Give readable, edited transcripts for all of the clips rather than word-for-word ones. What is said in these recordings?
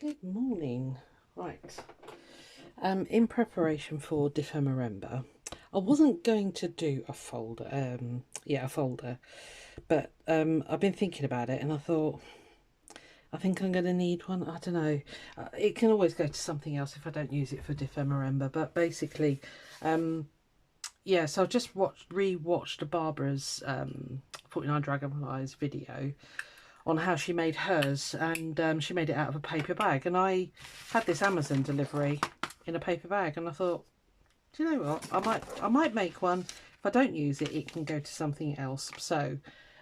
Good morning. Right. In preparation for dephemerember, I wasn't going to do a folder. A folder, but I've been thinking about it, and I thought I think I'm going to need one. I don't know. It can always go to something else if I don't use it for dephemerember. But basically, yeah. So I just rewatched Barbara's 49 Dragonflies video on how she made hers, and she made it out of a paper bag, and I had this Amazon delivery in a paper bag, and I thought, do you know what, I might make one. If I don't use it, it can go to something else. So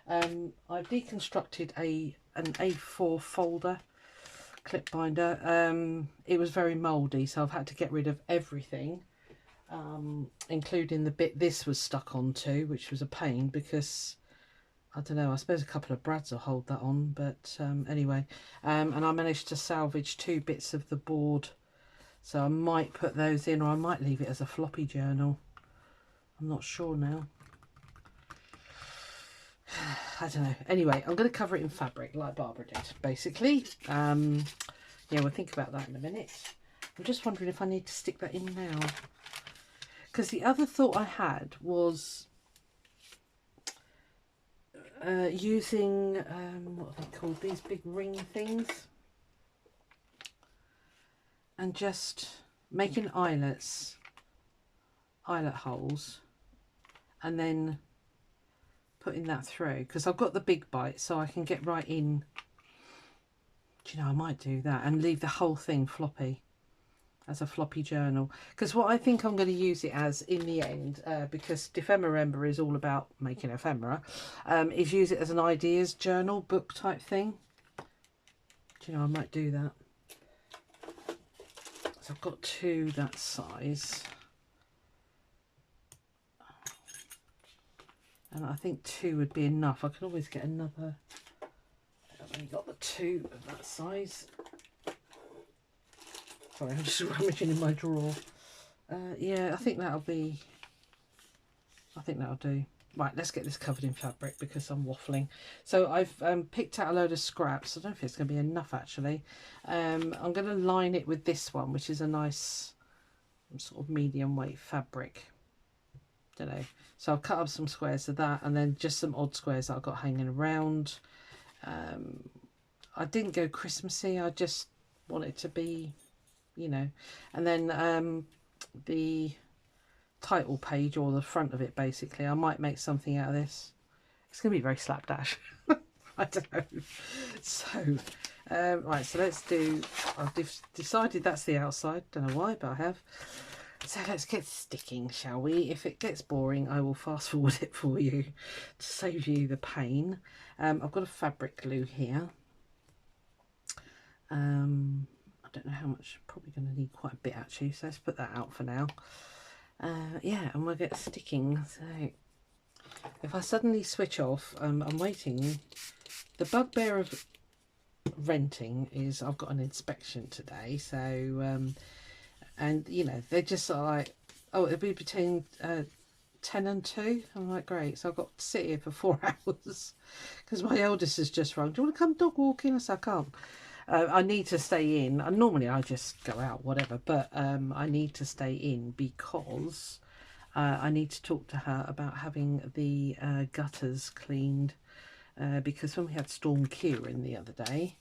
I've deconstructed an A4 folder clip binder. It was very mouldy, so I've had to get rid of everything, including the bit this was stuck onto, which was a pain because I don't know, I suppose a couple of brads will hold that on, but anyway. And I managed to salvage 2 bits of the board, so I might put those in, or I might leave it as a floppy journal. I'm not sure now. I don't know. Anyway, I'm going to cover it in fabric like Barbara did, basically. Yeah, we'll think about that in a minute. I'm just wondering if I need to stick that in now. Because the other thought I had was using, what are they called, these big ring things, and just making eyelet holes, and then putting that through, because I've got the big bite, so I can get right in. Do you know, I might do that and leave the whole thing floppy as a floppy journal, because what I think I'm going to use it as in the end, because dephemerember is all about making ephemera, is use it as an ideas journal book type thing. Do you know, I might do that. So I've got 2 that size, and I think 2 would be enough. I can always get another. I've only got the 2 of that size. Sorry, I'm just rummaging in my drawer. Yeah, I think that'll do. Right, let's get this covered in fabric because I'm waffling. So I've picked out a load of scraps. I don't know if it's going to be enough actually. I'm going to line it with this one, which is a nice sort of medium weight fabric. Don't know. So I've cut up some squares of that, and then just some odd squares that I've got hanging around. I didn't go Christmassy. I just want it to be, you know. And then the title page, or the front of it, basically, I might make something out of this. It's going to be very slapdash. I don't know. So right, so let's do, I've decided that's the outside, don't know why, but I have. So let's get sticking, shall we? If it gets boring, I will fast forward it for you to save you the pain. I've got a fabric glue here. I don't know how much, probably going to need quite a bit actually, so let's put that out for now. Yeah, and we'll get sticking. So if I suddenly switch off, I'm waiting. The bugbear of renting is I've got an inspection today, so and you know, they're just sort of like, oh, it'll be between 10 and 2. I'm like, great. So I've got to sit here for 4 hours because my eldest has just rung. Do you want to come dog walking? I said, I can't. I need to stay in. And normally I just go out, whatever, but I need to stay in because I need to talk to her about having the gutters cleaned, because when we had Storm Kieran the other day,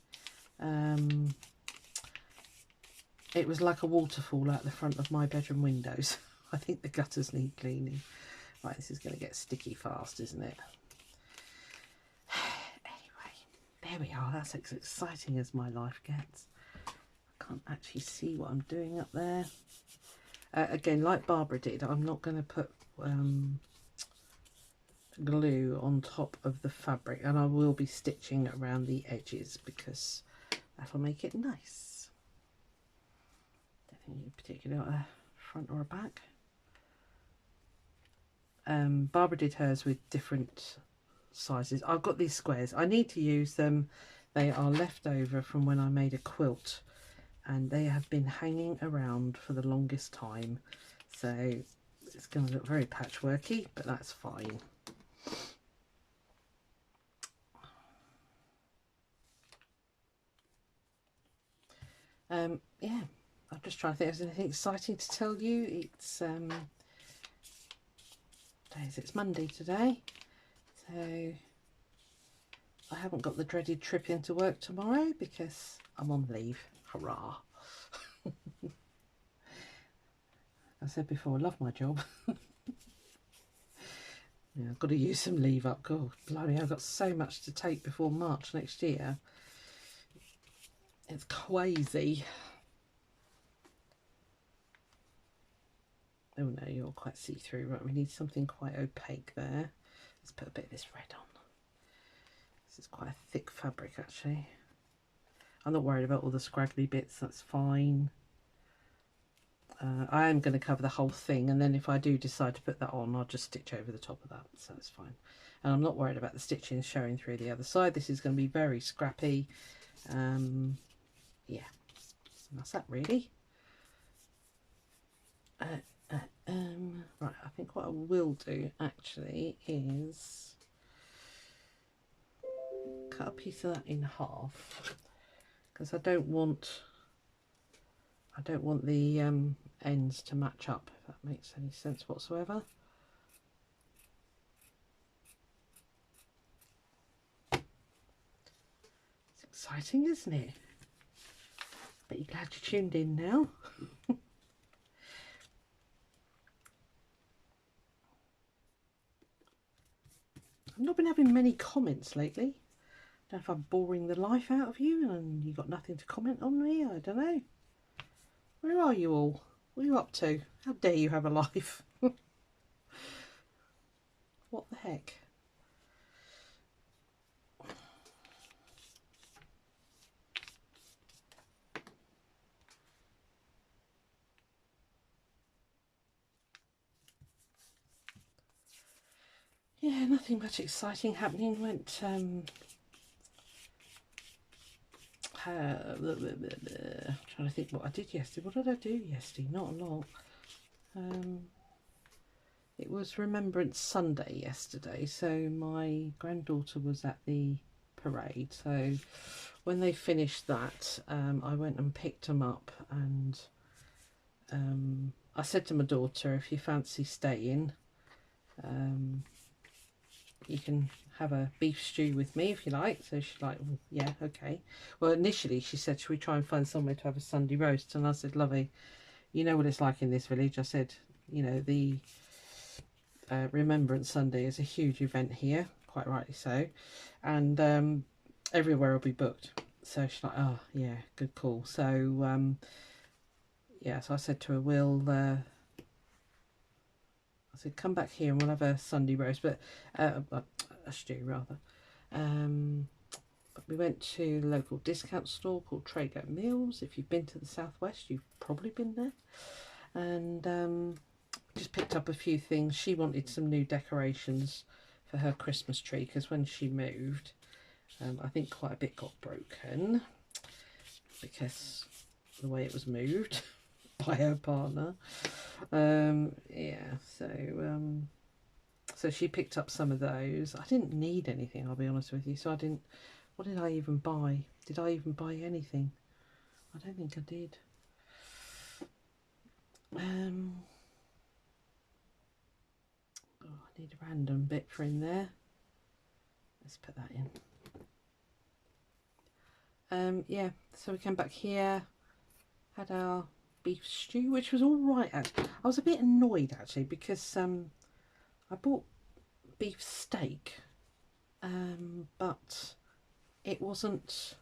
it was like a waterfall out the front of my bedroom windows. I think the gutters need cleaning. Right, this is going to get sticky fast, isn't it? There we are. That's as exciting as my life gets. I can't actually see what I'm doing up there. Again, like Barbara did, I'm not going to put glue on top of the fabric, and I will be stitching around the edges because that'll make it nice. Don't think you particularly want a front or a back. Barbara did hers with different sizes. I've got these squares. I need to use them. They are left over from when I made a quilt, and they have been hanging around for the longest time, so it's going to look very patchworky, but that's fine. Yeah, I'm just trying to think if there's anything exciting to tell you. It's it's Monday today, so I haven't got the dreaded trip into work tomorrow because I'm on leave. Hurrah! I said before, I love my job. Yeah, I've got to use some leave up. God, bloody, I've got so much to take before March next year. It's crazy. Oh no, you're quite see-through. Right, we need something quite opaque there. Let's put a bit of this red on. This is quite a thick fabric actually. I'm not worried about all the scraggly bits, that's fine. I am going to cover the whole thing, and then if I do decide to put that on, I'll just stitch over the top of that, so that's fine. And I'm not worried about the stitching showing through the other side. This is going to be very scrappy. Yeah, so that's that really. Right, I think what I will do actually is cut a piece of that in half, because I don't want the ends to match up, if that makes any sense whatsoever. It's exciting, isn't it? But you're glad you tuned in now. I've not been having many comments lately. Don't know if I'm boring the life out of you and you got nothing to comment on me. I don't know. Where are you all? What are you up to? How dare you have a life? What the heck? Yeah, nothing much exciting happening. Went trying to think what I did yesterday. What did I do yesterday? Not a lot. It was Remembrance Sunday yesterday, so my granddaughter was at the parade. So when they finished that, I went and picked them up, and I said to my daughter, if you fancy staying, you can have a beef stew with me if you like. So she's like, oh, yeah, okay. Well, initially she said, should we try and find somewhere to have a Sunday roast? And I said, lovey, you know what it's like in this village. I said, you know, the Remembrance Sunday is a huge event here, quite rightly so, and everywhere will be booked. So she's like, oh yeah, good call. So yeah, so I said to her, I said, come back here and we'll have a Sunday roast, but a stew rather. But we went to the local discount store called Trago Mills. If you've been to the southwest, you've probably been there. And just picked up a few things. She wanted some new decorations for her Christmas tree, because when she moved, I think quite a bit got broken because the way it was moved by her partner. Yeah, so she picked up some of those. I didn't need anything, I'll be honest with you, so I didn't. What did I even buy? Did I even buy anything? I don't think I did. Oh, I need a random bit for in there. Let's put that in. Yeah, so we came back here, had our beef stew, which was all right actually. I was a bit annoyed actually because I bought beef steak, but it wasn't,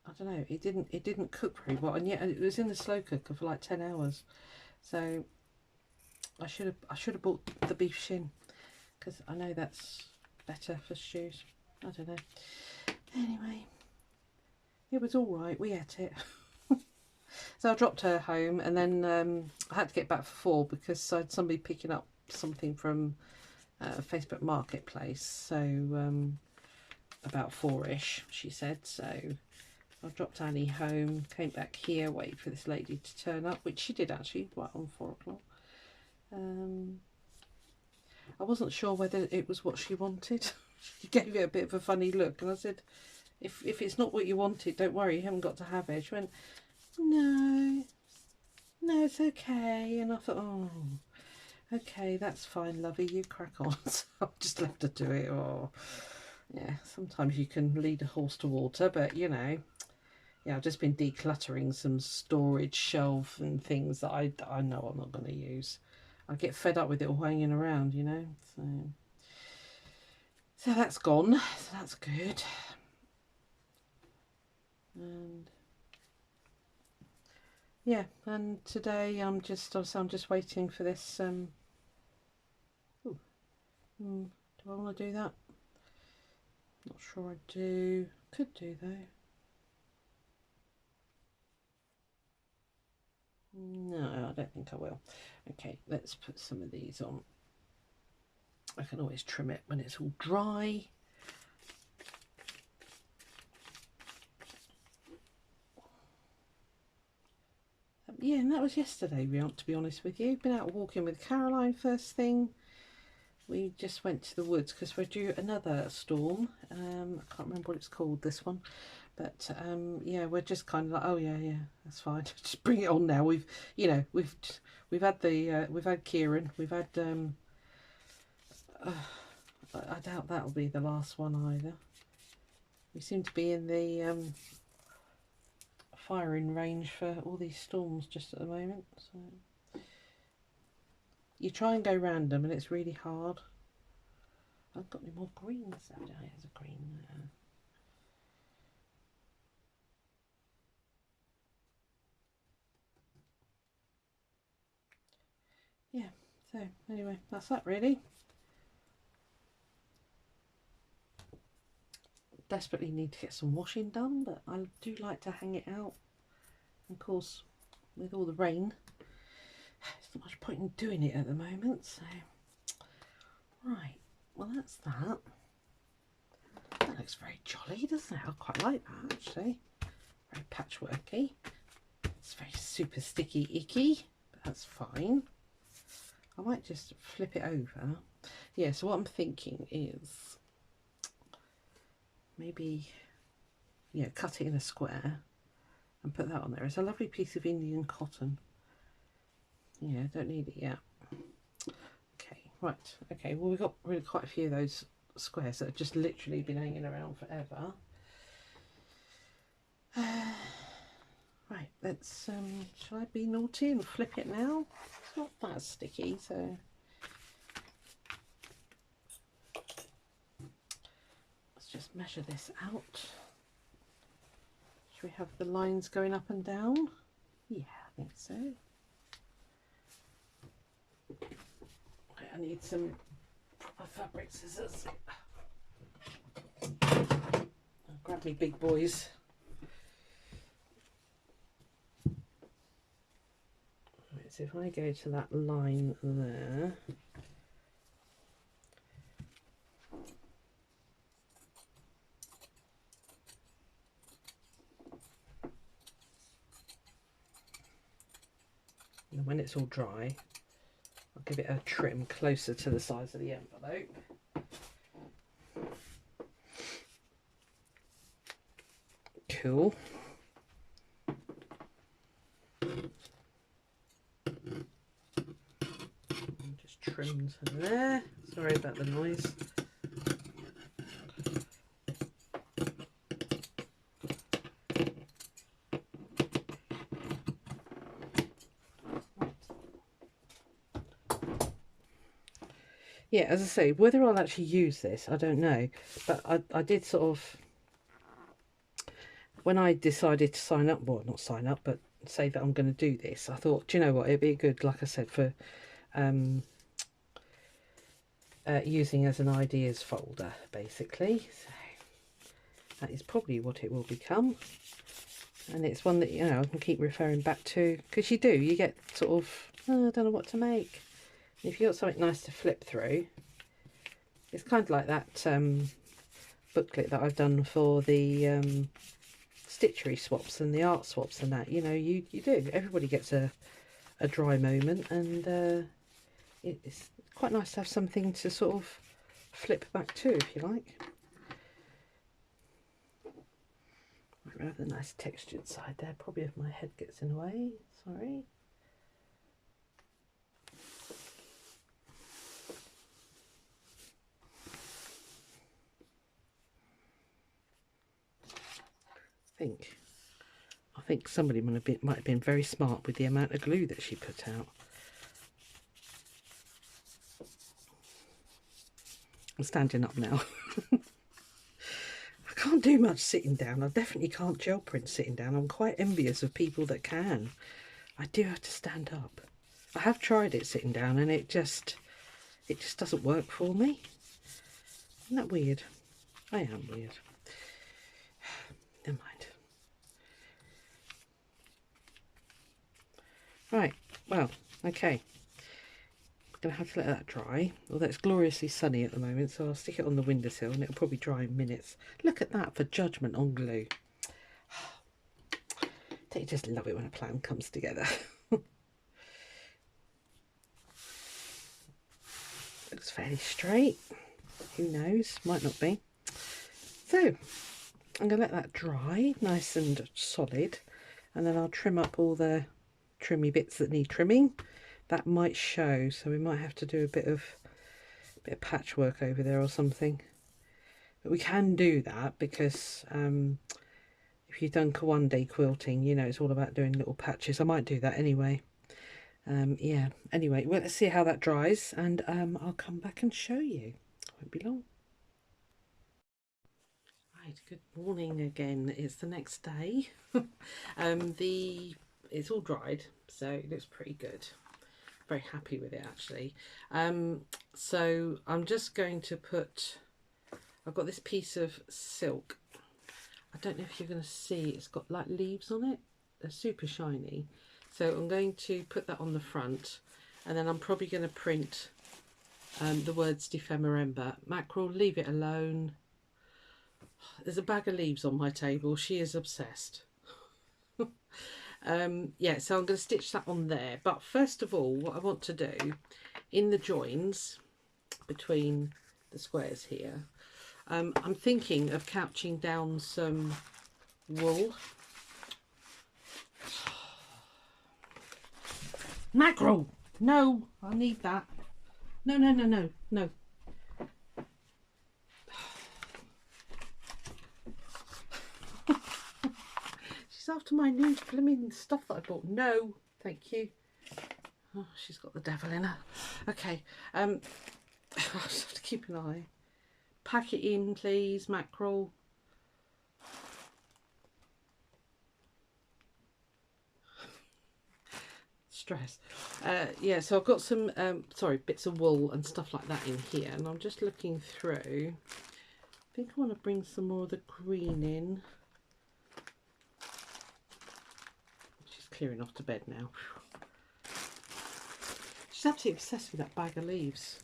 I don't know, it didn't cook very well, and yet it was in the slow cooker for like 10 hours. So I should have bought the beef shin, because I know that's better for stews. I don't know. Anyway, it was all right. We ate it. So I dropped her home, and then I had to get back for 4 because I had somebody picking up something from Facebook Marketplace. So about 4ish, she said. So I dropped Annie home, came back here, waited for this lady to turn up, which she did actually, right on 4 o'clock. I wasn't sure whether it was what she wanted. She gave it a bit of a funny look, and I said, If it's not what you wanted, don't worry, you haven't got to have it. She went, no, no, it's okay. And I thought, oh, okay, that's fine, lovey, you crack on. So I've just left her to it. Or yeah, sometimes you can lead a horse to water, but you know, yeah, I've just been decluttering some storage shelf and things that I know I'm not going to use. I get fed up with it all hanging around, you know. So that's gone. So that's good. And yeah, and today I'm just waiting for this. Do I want to do that? Not sure I do. Could do though. No, I don't think I will. Okay, let's put some of these on. I can always trim it when it's all dry. Yeah, and that was yesterday, to be honest with you. Been out walking with Caroline first thing. We just went to the woods because we're due another storm. I can't remember what it's called, this one. But yeah, we're just kind of like, oh yeah, that's fine. Just bring it on now. We've had Kieran. We've had I doubt that'll be the last one either. We seem to be in the firing range for all these storms just at the moment. So you try and go random and it's really hard. I haven't got any more greens. Oh, there's a green there. Yeah, so anyway, that's that really. Desperately need to get some washing done, but I do like to hang it out. Of course, with all the rain, there's not much point in doing it at the moment. So, right, well that's that. That looks very jolly, doesn't it? I quite like that actually. Very patchworky. It's very super sticky icky, but that's fine. I might just flip it over. Yeah, so what I'm thinking is maybe, yeah, cut it in a square and put that on there. It's a lovely piece of Indian cotton. Yeah, don't need it yet. Okay, right. Okay, well, we've got really quite a few of those squares that have just literally been hanging around forever. Right, let's, shall I be naughty and flip it now? It's not that sticky, so let's just measure this out. Should we have the lines going up and down? Yeah, I think so. Okay, I need some proper fabric scissors. I'll grab me big boys. Right, so if I go to that line there, and when it's all dry, I'll give it a trim closer to the size of the envelope. Cool. Just trim to there. Sorry about the noise. Yeah, as I say, whether I'll actually use this, I don't know. But I did sort of, when I decided to sign up, well, not sign up, but say that I'm going to do this, I thought, do you know what, it'd be good, like I said, for using as an ideas folder, basically. So that is probably what it will become. And it's one that, you know, I can keep referring back to, because you get sort of, oh, I don't know what to make. If you've got something nice to flip through, it's kind of like that booklet that I've done for the stitchery swaps and the art swaps and that. You know, you do. Everybody gets a dry moment, and it's quite nice to have something to sort of flip back to, if you like. rather nice textured side there. Probably if my head gets in the way, sorry. I think somebody might have been very smart with the amount of glue that she put out. I'm standing up now. I can't do much sitting down. I definitely can't gel print sitting down. I'm quite envious of people that can. I do have to stand up. I have tried it sitting down and it just doesn't work for me. Isn't that weird? I am weird. Never mind. Right, well, okay. I'm going to have to let that dry. Although it's gloriously sunny at the moment, so I'll stick it on the windowsill and it'll probably dry in minutes. Look at that for judgment on glue. Don't you just love it when a plan comes together? Looks fairly straight. Who knows? Might not be. So, I'm going to let that dry nice and solid, and then I'll trim up all the trimmy bits that need trimming. That might show, so we might have to do a bit of patchwork over there or something. But we can do that because if you've done Kawande quilting, you know it's all about doing little patches. I might do that anyway. Yeah, anyway, well, let's see how that dries, and I'll come back and show you. Won't be long. Right, good morning again. It's the next day. It's all dried, so it looks pretty good. Very happy with it actually. So I'm just going to put, I've got this piece of silk. I don't know if you're going to see, it's got like leaves on it. They're super shiny. So I'm going to put that on the front, and then I'm probably going to print the words dephemerember. Mackerel, leave it alone. There's a bag of leaves on my table. She is obsessed. Yeah, so I'm going to stitch that on there. But first of all, what I want to do in the joins between the squares here, I'm thinking of couching down some wool. Mackerel! No, I need that. No, no, no, no, no. She's after my new flimming stuff that I bought. No, thank you. Oh, she's got the devil in her. Okay, I just have to keep an eye. Pack it in, please, Mackerel. Stress. Yeah, so I've got some bits of wool and stuff like that in here, and I'm just looking through. I think I want to bring some more of the green in. She's clearing off to bed now. She's absolutely obsessed with that bag of leaves.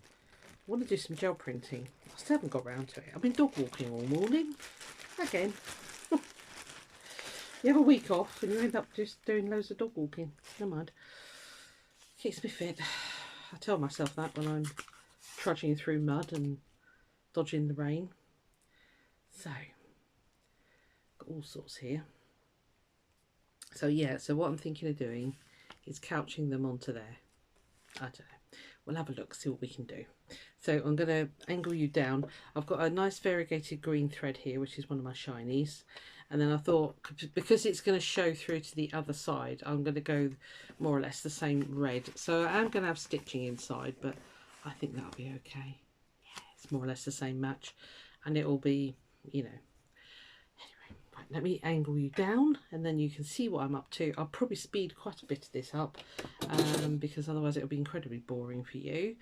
I want to do some gel printing. I still haven't got round to it. I've been dog walking all morning. Again. You have a week off and you end up just doing loads of dog walking. Never mind. Keeps me fit. I tell myself that when I'm trudging through mud and dodging the rain. So, got all sorts here. So yeah, so what I'm thinking of doing is couching them onto there. I don't know. We'll have a look, see what we can do. So I'm going to angle you down. I've got a nice variegated green thread here, which is one of my shinies. And then I thought, because it's going to show through to the other side, I'm going to go more or less the same red. So I am going to have stitching inside, but I think that'll be okay. Yeah, it's more or less the same match. And it will be, you know. Anyway, right, let me angle you down and then you can see what I'm up to. I'll probably speed quite a bit of this up because otherwise it'll be incredibly boring for you.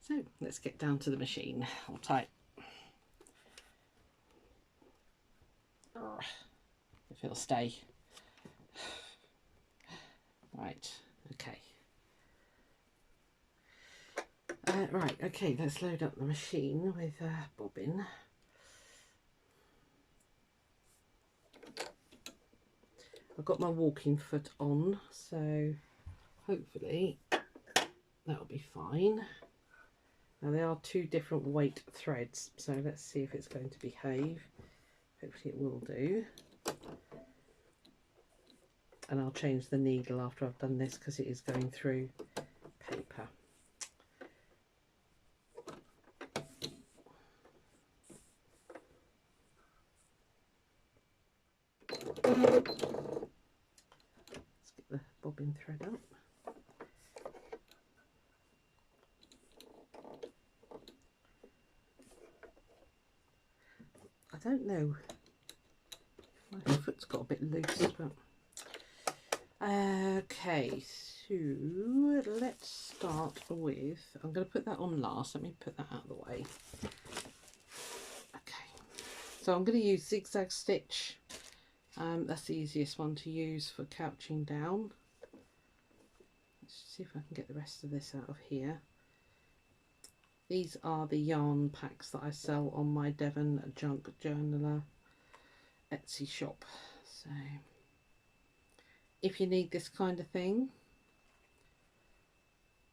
So let's get down to the machine. Hold tight. If it'll stay. Right, okay. Right, okay, let's load up the machine with bobbin. I've got my walking foot on, so hopefully that'll be fine. Now they are two different weight threads, so let's see if it's going to behave. Hopefully it will do. and I'll change the needle after I've done this because it is going through paper. Let's get the bobbin thread up. I don't know, my foot's got a bit loose, but okay, so let's start with, I'm going to put that on last. Let me put that out of the way. Okay, so I'm going to use zigzag stitch. That's the easiest one to use for couching down. Let's see if I can get the rest of this out of here. These are the yarn packs that I sell on my Devon Junk Journaler Etsy shop. So if you need this kind of thing,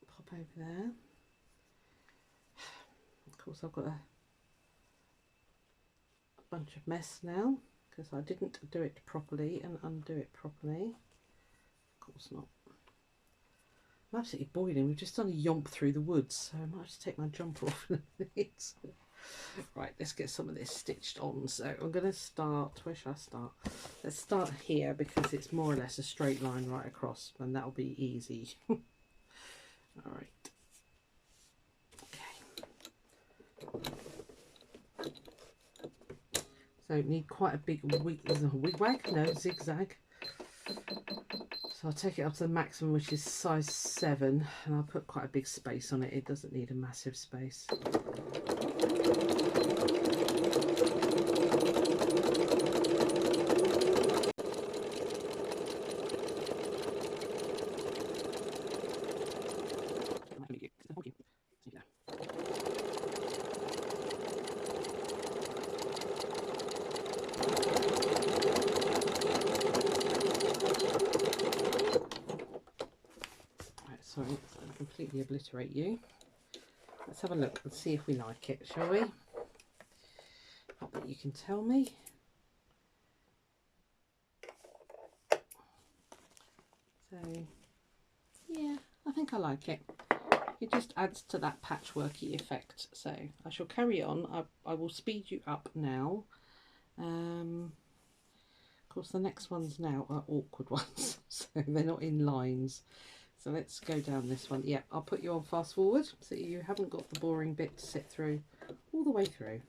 pop over there. Of course, I've got a bunch of mess now because I didn't do it properly and undo it properly. Of course not. I'm absolutely boiling. We've just done a yomp through the woods, so I might have to take my jumper off in a minute. Right, let's get some of this stitched on. So I'm going to start, where should I start? Let's start here because it's more or less a straight line right across, and that'll be easy. All right. Okay. So need quite a big wig-wag, no, zigzag. So I'll take it up to the maximum, which is size 7, and I'll put quite a big space on it. It doesn't need a massive space. Sorry, I'll completely obliterate you. Let's have a look and see if we like it, shall we? Not that you can tell me. So, yeah, I think I like it. It just adds to that patchworky effect. So I shall carry on. I will speed you up now. Of course, the next ones now are awkward ones, so they're not in lines. So let's go down this one. Yeah, I'll put you on fast forward so you haven't got the boring bit to sit through all the way through.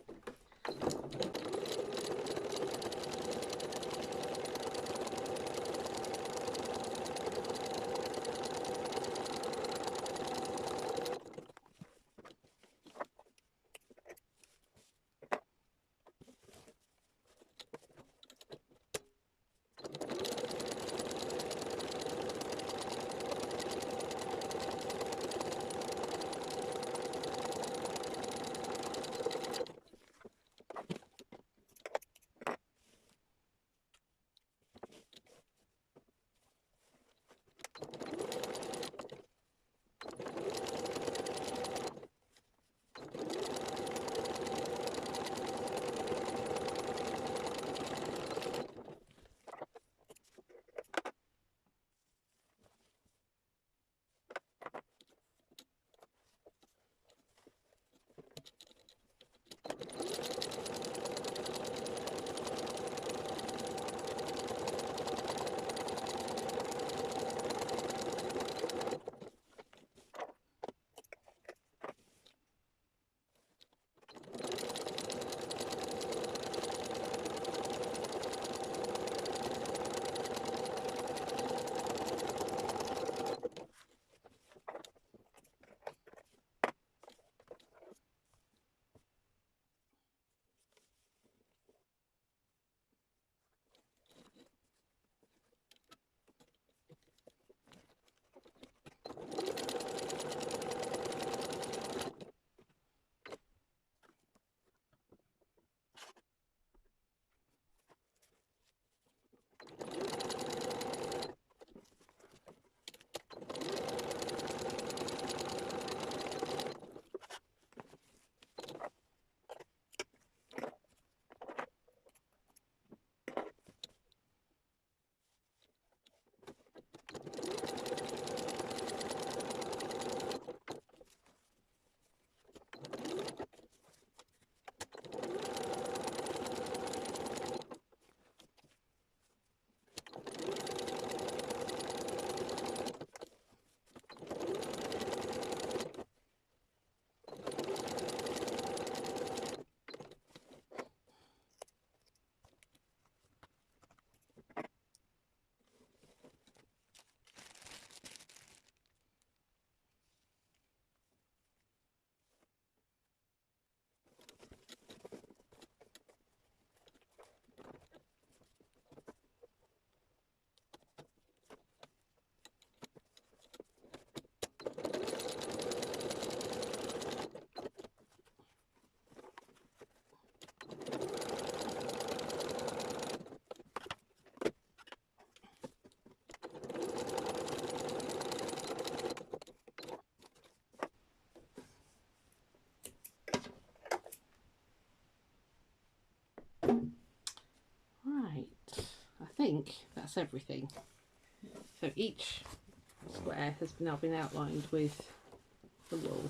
think that's everything. So each square has now been outlined with the wool.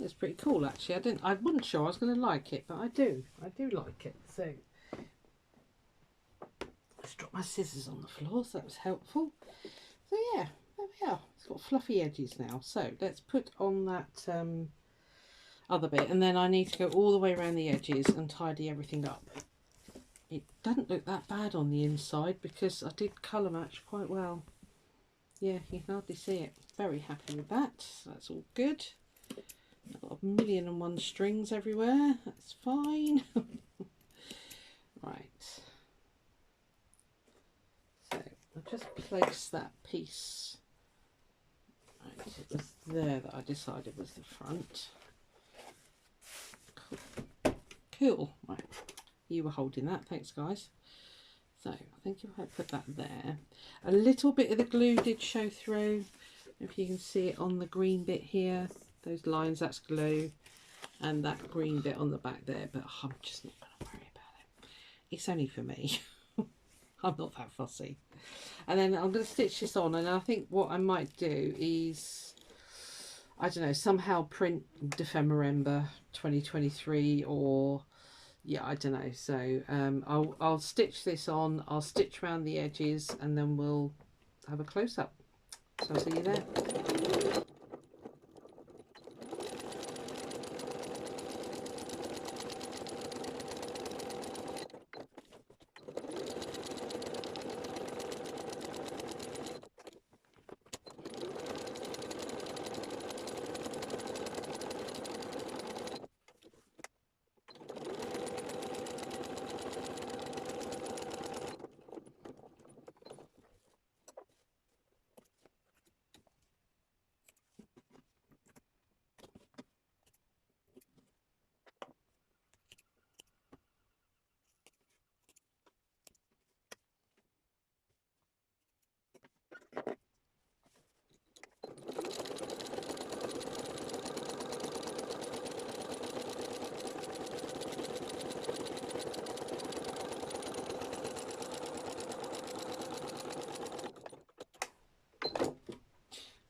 It's pretty cool actually. I wasn't sure I was going to like it, but I do like it. So I just dropped my scissors on the floor, so that was helpful. So yeah, there we are. It's got fluffy edges now. So let's put on that other bit, and then I need to go all the way around the edges and tidy everything up. It doesn't look that bad on the inside because I did colour match quite well. Yeah, you can hardly see it. Very happy with that. So that's all good. I've got 1,000,001 strings everywhere. That's fine. Right. So I'll just place that piece. Right, it was there that I decided was the front. Cool. Cool. Right. You were holding that. Thanks, guys. So I think if I put that there, a little bit of the glue did show through. If you can see it on the green bit here, those lines, that's glue, and that green bit on the back there, but I'm just not going to worry about it. It's only for me. I'm not that fussy. And then I'm going to stitch this on, and I think what I might do is, I don't know, somehow print dephemerember 2023, or yeah, I don't know. So I'll stitch this on, I'll stitch around the edges, and then we'll have a close-up. So I'll see you there.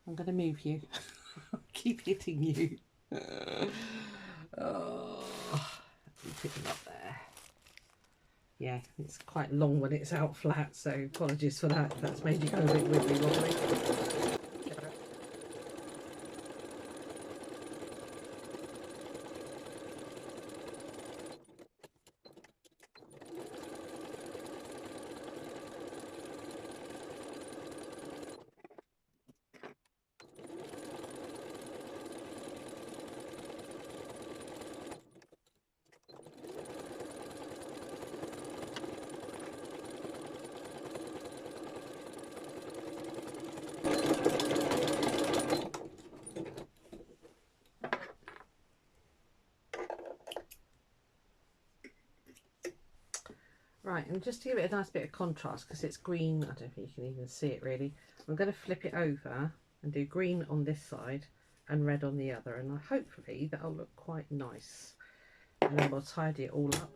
I'm going to move you. Keep hitting you. Oh, pick them up there. Yeah, it's quite long when it's out flat, so apologies for that. That's made you go a bit wibbly wobbly. Right, and just to give it a nice bit of contrast, because it's green, I don't think you can even see it really, I'm going to flip it over and do green on this side and red on the other, and hopefully that'll look quite nice. And then we'll tidy it all up.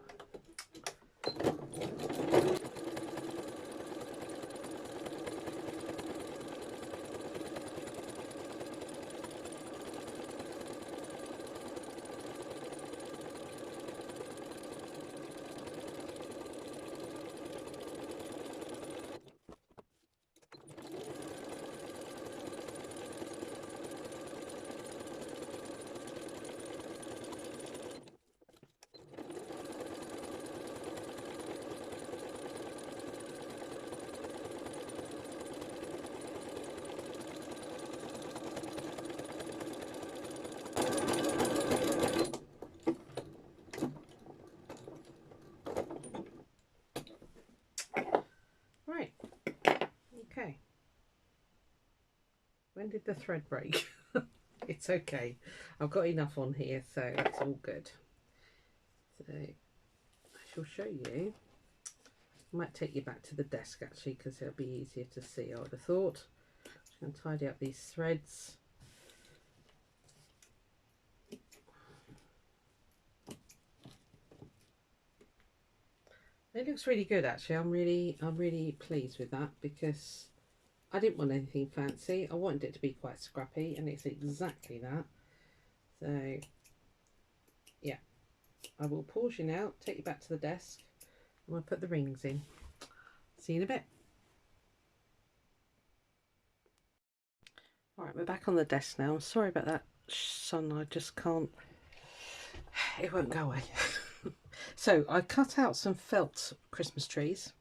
Right, okay. When did the thread break? It's okay. I've got enough on here, so it's all good. So I shall show you. I might take you back to the desk actually, because it'll be easier to see, I would have thought. Just going to tidy up these threads. It looks really good actually. I'm really pleased with that because I didn't want anything fancy. I wanted it to be quite scrappy, and it's exactly that. So yeah, I will pause you now, take you back to the desk, and we'll put the rings in. See you in a bit. Alright, we're back on the desk now. Sorry about that, son. I just can't. It won't go away. So I cut out some felt Christmas trees,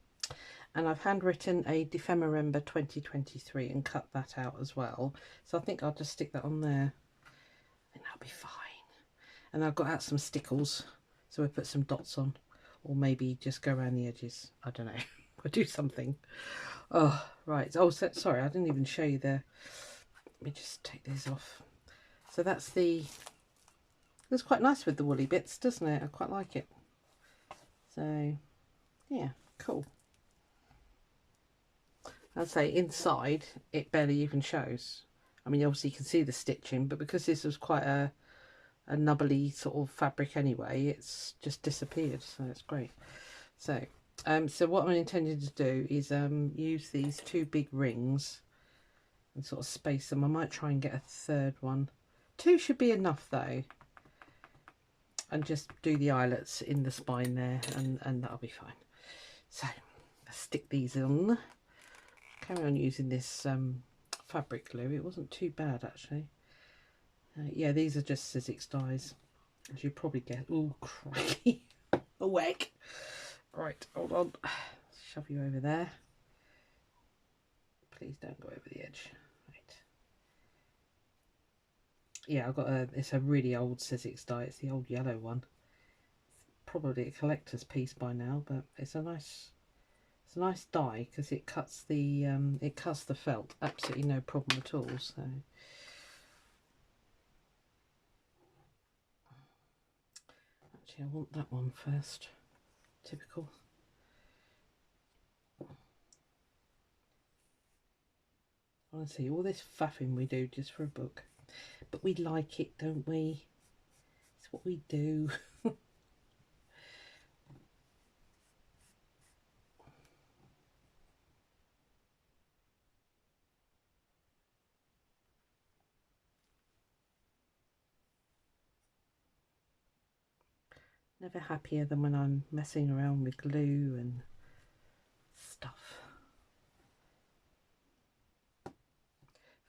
and I've handwritten a dephemerember 2023 and cut that out as well. So I think I'll just stick that on there. I think that'll be fine. And I've got out some stickles, so we'll put some dots on, or maybe just go around the edges. I don't know. We'll do something. Oh, right. Oh, so, sorry, I didn't even show you the. Let me just take these off. So that's the. It's quite nice with the woolly bits, doesn't it? I quite like it. So, yeah, cool. I'd say inside it barely even shows. I mean, obviously you can see the stitching, but because this was quite a nubbly sort of fabric anyway, it's just disappeared, so it's great. So so what I'm intending to do is use these two big rings and sort of space them. I might try and get a third one. Two should be enough though, and just do the eyelets in the spine there, and that'll be fine. So let's stick these on. Carry on using this fabric glue. It wasn't too bad actually. Yeah, these are just Sizzix dies, as you probably get. Oh, crikey. Awake. Right, hold on. Shove you over there. Please don't go over the edge. Right. Yeah, I've got it's a really old Sizzix die. It's the old yellow one. Probably a collector's piece by now, but it's a nice die because it cuts the felt absolutely no problem at all. So actually, I want that one first. Typical. Honestly, all this faffing we do just for a book, but we like it, don't we? It's what we do. Never happier than when I'm messing around with glue and stuff.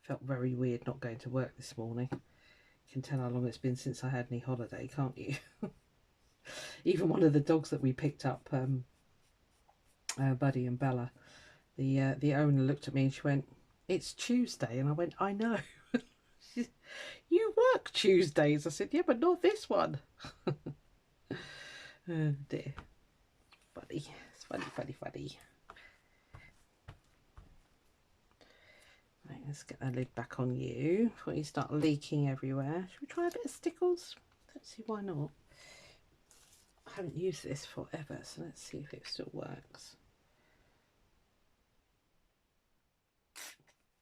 Felt very weird not going to work this morning. You can tell how long it's been since I had any holiday, can't you? Even one of the dogs that we picked up, Buddy and Bella, the owner looked at me and she went, "It's Tuesday," and I went, "I know." She said, "You work Tuesdays." I said, "Yeah, but not this one." Oh dear. Funny. It's funny, funny, funny. Right, let's get that lid back on you before you start leaking everywhere. Should we try a bit of stickles? Don't see why not. I haven't used this forever, so let's see if it still works.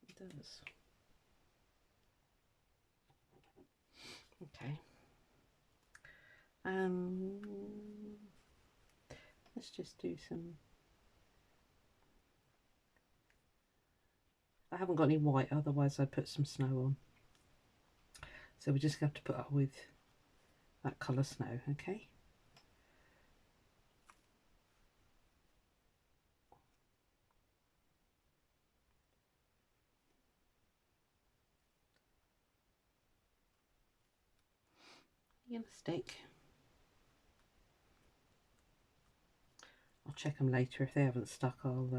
It does. Okay. Let's just do some. I haven't got any white, otherwise I'd put some snow on. So we just have to put up with that colour snow, okay? Yellow stick. I'll check them later. If they haven't stuck, I'll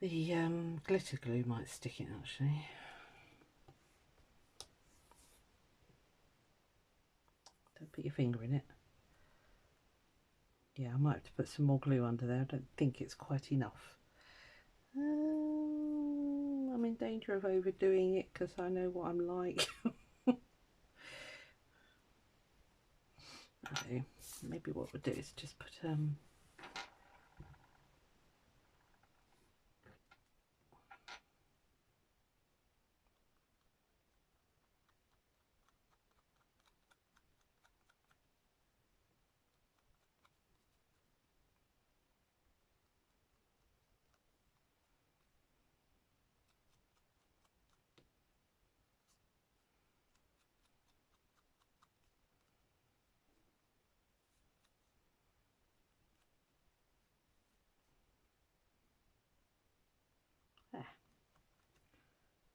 the glitter glue might stick it actually. Don't put your finger in it. Yeah, I might have to put some more glue under there. I don't think it's quite enough. I'm in danger of overdoing it because I know what I'm like. Okay, maybe what we'll do is just put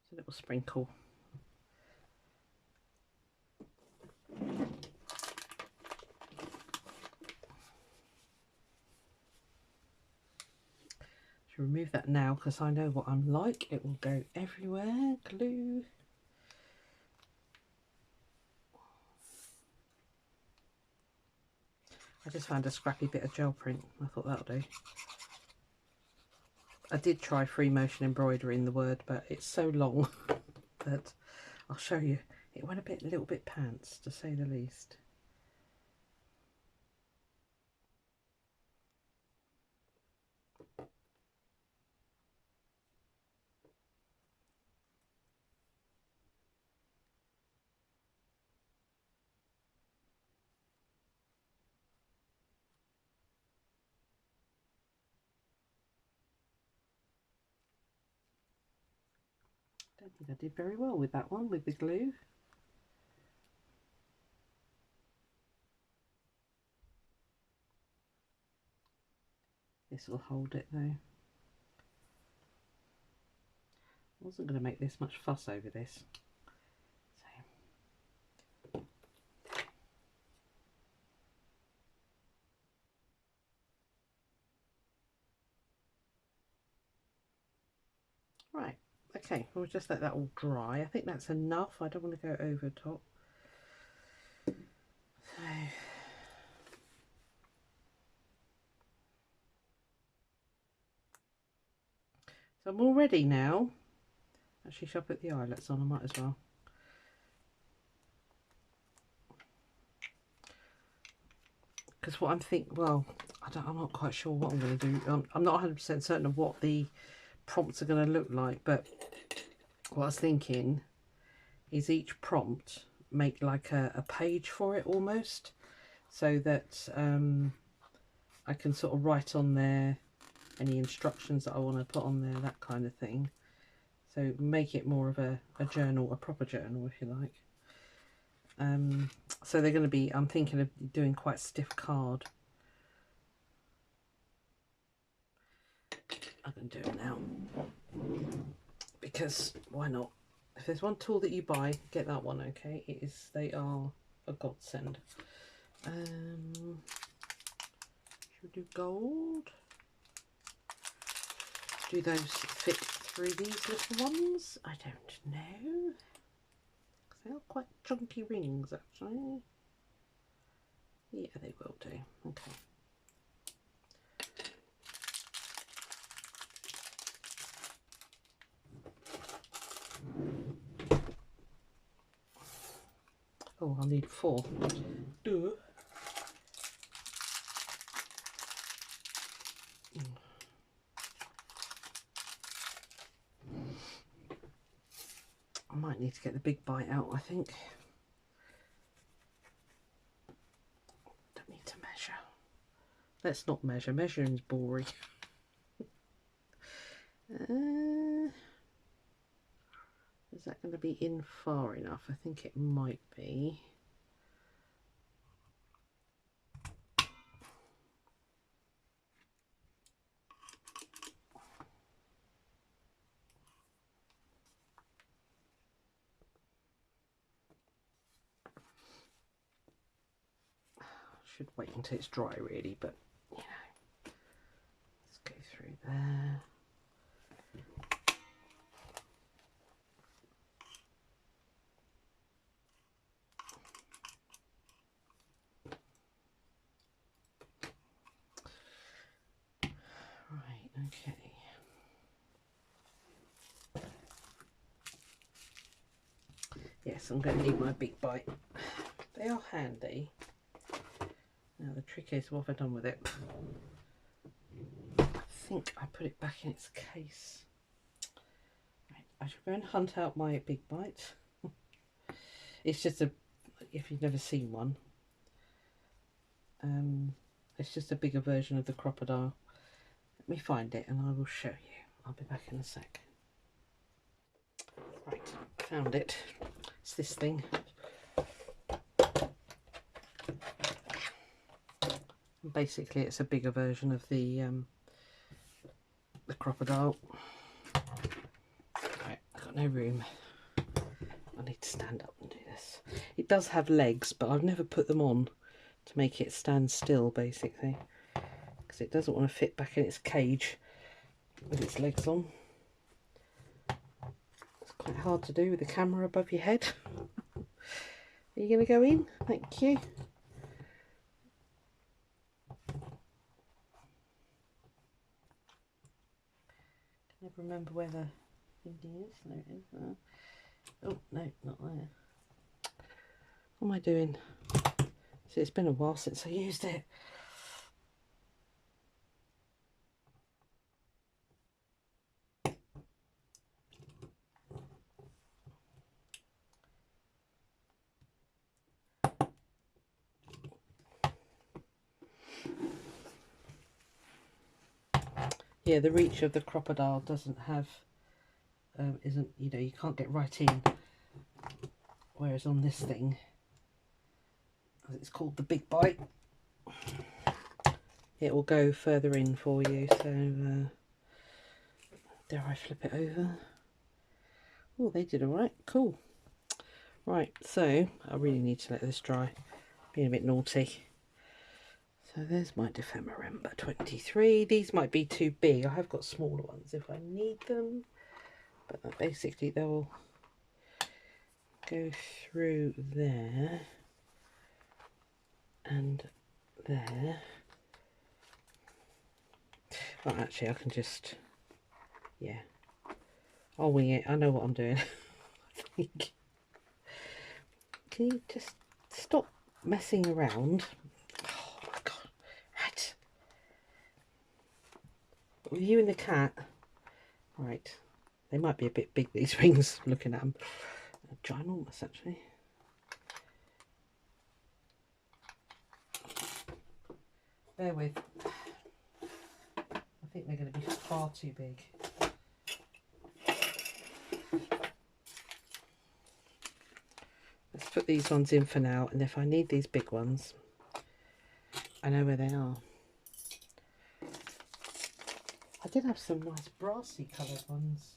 It's a little sprinkle. Remove that now because I know what I'm like. It will go everywhere. Glue. I just found a scrappy bit of gel print. I thought that'll do. I did try free motion embroidery in the word, but it's so long that I'll show you. It went a little bit pants, to say the least. I don't think I did very well with that one, with the glue. This will hold it though. I wasn't going to make this much fuss over this. Right, okay, we'll just let that all dry. I think that's enough. I don't want to go over top. So I'm all ready now. Actually, shall I put the eyelets on? I might as well. Because what I'm thinking, well, I'm not quite sure what I'm going to do. I'm not 100% certain of what the prompts are going to look like, but what I was thinking is each prompt make like a page for it almost, so that I can sort of write on there any instructions that I want to put on there, that kind of thing. So make it more of a journal, a proper journal, if you like. So they're going to be, I'm thinking of doing quite stiff card. I can do it now because why not? If there's one tool that you buy, get that one. Okay, they are a godsend. Should we do gold? Do those fit through these little ones? I don't know. They are quite chunky rings, actually. Yeah, they will do. Okay. Oh, I'll need 4. Duh. I might need to get the big bite out, I think. Don't need to measure. Let's not measure. Measuring's boring. Is that going to be in far enough? I think it might be. Should wait until it's dry really, but you know, let's go through there. Right, okay. Yes, I'm going to need my big bite. They are handy. Now the trick is, what have I done with it? I think I put it back in its case. Right, I should go and hunt out my big bite. It's just if you've never seen one, it's just a bigger version of the crocodile. Let me find it and I will show you. I'll be back in a sec. Right, found it. It's this thing. Basically, it's a bigger version of the crocodile. Right, I've got no room. I need to stand up and do this. It does have legs, but I've never put them on to make it stand still, basically, because it doesn't want to fit back in its cage with its legs on. It's quite hard to do with the camera above your head. Are you going to go in? Thank you. Never remember where the thing is. There it is. Oh no, not there. What am I doing? See, it's been a while since I used it. Yeah, the reach of the crocodile doesn't have, isn't, you know, you can't get right in. Whereas on this thing, as it's called the Big Bite, it will go further in for you. So, dare I flip it over? Oh, they did all right. Cool. Right, so I really need to let this dry. Being a bit naughty. So there's my dephemerember 23. These might be too big. I have got smaller ones if I need them. But basically they'll go through there and there. Well, actually I can just, yeah, I'll wing it. I know what I'm doing. I think. Can you just stop messing around? Oh my god. Right. With you and the cat. Right. They might be a bit big, these rings, looking at them. Ginormous, actually. Bear with. I think they're going to be far too big. Let's put these ones in for now, and if I need these big ones, I know where they are. I did have some nice brassy coloured ones.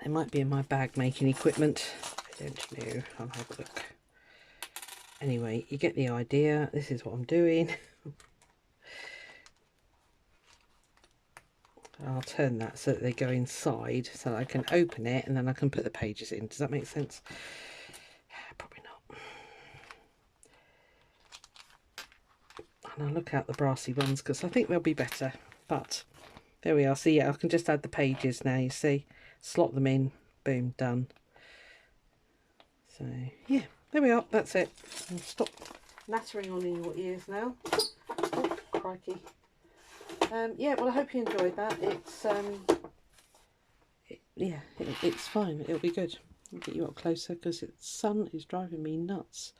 They might be in my bag making equipment. I don't know. I'll have a look. Anyway, you get the idea. This is what I'm doing. I'll turn that so that they go inside, so that I can open it and then I can put the pages in. Does that make sense? Probably not. And I'll look out the brassy ones because I think they'll be better. But there we are. So yeah, I can just add the pages now, you see. Slot them in. Boom, done. So yeah, there we are. That's it. I'll stop nattering on in your ears now. Oh, crikey. Yeah, well, I hope you enjoyed that. It's it's fine. It'll be good. I'll get you up closer because the sun is driving me nuts.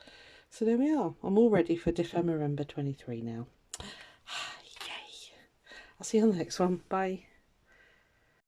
So there we are. I'm all ready for dephemerember 23 now. Yay! I'll see you on the next one. Bye.